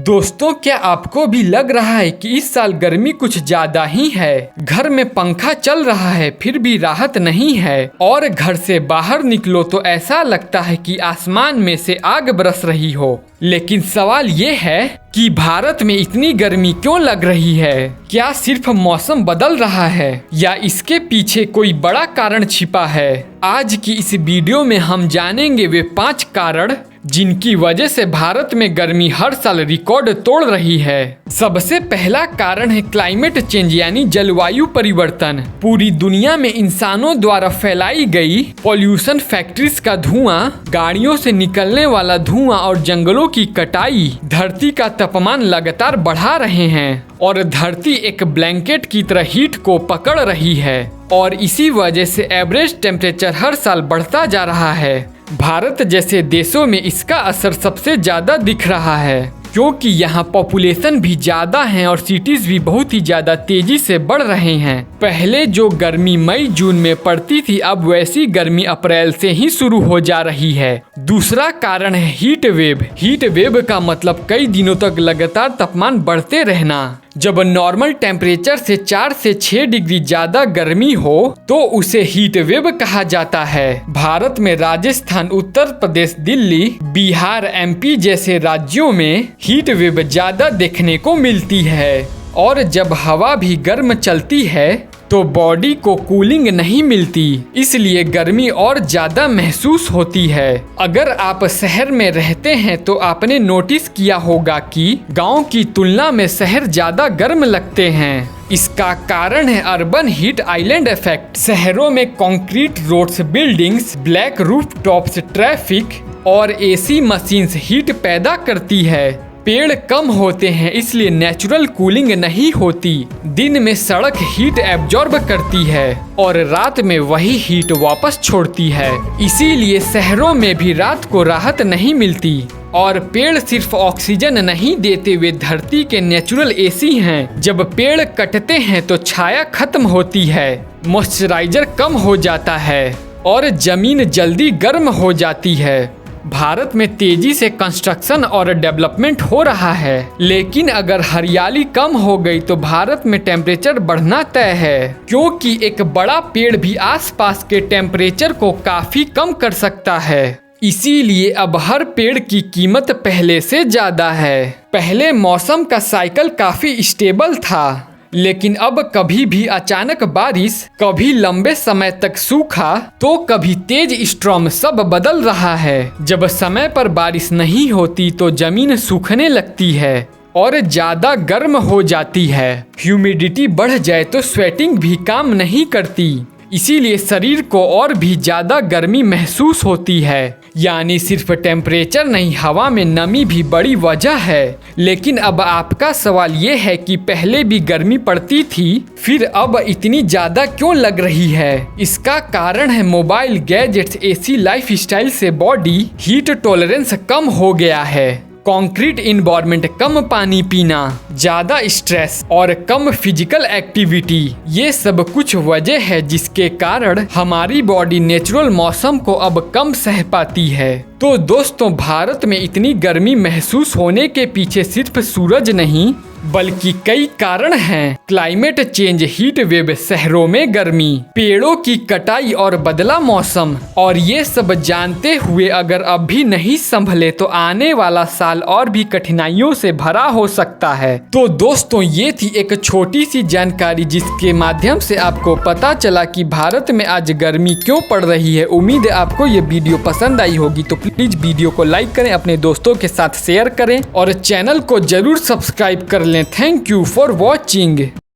दोस्तों, क्या आपको भी लग रहा है कि इस साल गर्मी कुछ ज्यादा ही है? घर में पंखा चल रहा है फिर भी राहत नहीं है और घर से बाहर निकलो तो ऐसा लगता है कि आसमान में से आग बरस रही हो। लेकिन सवाल ये है कि भारत में इतनी गर्मी क्यों लग रही है? क्या सिर्फ मौसम बदल रहा है या इसके पीछे कोई बड़ा कारण छिपा है? आज की इस वीडियो में हम जानेंगे वे 5 कारण जिनकी वजह से भारत में गर्मी हर साल रिकॉर्ड तोड़ रही है। सबसे पहला कारण है क्लाइमेट चेंज यानी जलवायु परिवर्तन। पूरी दुनिया में इंसानों द्वारा फैलाई गई पॉल्यूशन, फैक्ट्रीज का धुआं, गाड़ियों से निकलने वाला धुआं और जंगलों की कटाई धरती का तापमान लगातार बढ़ा रहे हैं और धरती एक ब्लैंकेट की तरह हीट को पकड़ रही है और इसी वजह से एवरेज टेम्परेचर हर साल बढ़ता जा रहा है। भारत जैसे देशों में इसका असर सबसे ज्यादा दिख रहा है क्योंकि यहाँ पॉपुलेशन भी ज्यादा है और सिटीज भी बहुत ही ज्यादा तेजी से बढ़ रहे हैं। पहले जो गर्मी मई जून में पड़ती थी अब वैसी गर्मी अप्रैल से ही शुरू हो जा रही है। दूसरा कारण है हीट वेव। हीट वेव का मतलब कई दिनों तक लगातार तापमान बढ़ते रहना। जब नॉर्मल टेम्परेचर से 4 से 6 डिग्री ज्यादा गर्मी हो तो उसे हीट वेव कहा जाता है। भारत में राजस्थान, उत्तर प्रदेश, दिल्ली, बिहार, एमपी जैसे राज्यों में हीट वेव ज्यादा देखने को मिलती है और जब हवा भी गर्म चलती है तो बॉडी को कूलिंग नहीं मिलती, इसलिए गर्मी और ज्यादा महसूस होती है। अगर आप शहर में रहते हैं तो आपने नोटिस किया होगा कि गांव की तुलना में शहर ज्यादा गर्म लगते हैं। इसका कारण है अर्बन हीट आइलैंड इफेक्ट। शहरों में concrete roads, buildings, black roof tops, traffic और एसी मशीन्स हीट पैदा करती है। पेड़ कम होते हैं इसलिए नेचुरल कूलिंग नहीं होती। दिन में सड़क हीट एब्जॉर्ब करती है और रात में वही हीट वापस छोड़ती है। इसीलिए शहरों में भी रात को राहत नहीं मिलती और पेड़ सिर्फ ऑक्सीजन नहीं देते, वे धरती के नेचुरल एसी हैं। जब पेड़ कटते हैं तो छाया खत्म होती है, मॉइस्चराइजर कम हो जाता है और जमीन जल्दी गर्म हो जाती है। भारत में तेजी से कंस्ट्रक्शन और डेवलपमेंट हो रहा है, लेकिन अगर हरियाली कम हो गई तो भारत में टेम्परेचर बढ़ना तय है क्योंकि एक बड़ा पेड़ भी आसपास के टेम्परेचर को काफी कम कर सकता है। इसीलिए अब हर पेड़ की कीमत पहले से ज्यादा है। पहले मौसम का साइकिल काफी स्टेबल था, लेकिन अब कभी भी अचानक बारिश, कभी लंबे समय तक सूखा तो कभी तेज स्टॉर्म, सब बदल रहा है। जब समय पर बारिश नहीं होती तो जमीन सूखने लगती है और ज्यादा गर्म हो जाती है। ह्यूमिडिटी बढ़ जाए तो स्वेटिंग भी काम नहीं करती, इसीलिए शरीर को और भी ज्यादा गर्मी महसूस होती है। यानी सिर्फ टेम्परेचर नहीं, हवा में नमी भी बड़ी वजह है। लेकिन अब आपका सवाल ये है कि पहले भी गर्मी पड़ती थी फिर अब इतनी ज्यादा क्यों लग रही है? इसका कारण है मोबाइल, गैजेट्स, एसी लाइफस्टाइल से बॉडी हीट टॉलरेंस कम हो गया है। कंक्रीट इन्वायरमेंट, कम पानी पीना, ज्यादा स्ट्रेस और कम फिजिकल एक्टिविटी, ये सब कुछ वजह है जिसके कारण हमारी बॉडी नेचुरल मौसम को अब कम सह पाती है। तो दोस्तों, भारत में इतनी गर्मी महसूस होने के पीछे सिर्फ सूरज नहीं बल्कि कई कारण हैं। क्लाइमेट चेंज, हीट वेव, शहरों में गर्मी, पेड़ों की कटाई और बदला मौसम, और ये सब जानते हुए अगर अब भी नहीं संभले तो आने वाला साल और भी कठिनाइयों से भरा हो सकता है। तो दोस्तों, ये थी एक छोटी सी जानकारी जिसके माध्यम से आपको पता चला कि भारत में आज गर्मी क्यों पड़ रही है। उम्मीद है आपको ये वीडियो पसंद आई होगी, तो प्लीज वीडियो को लाइक करें, अपने दोस्तों के साथ शेयर करें और चैनल को जरूर सब्सक्राइब कर लें। Thank you for watching.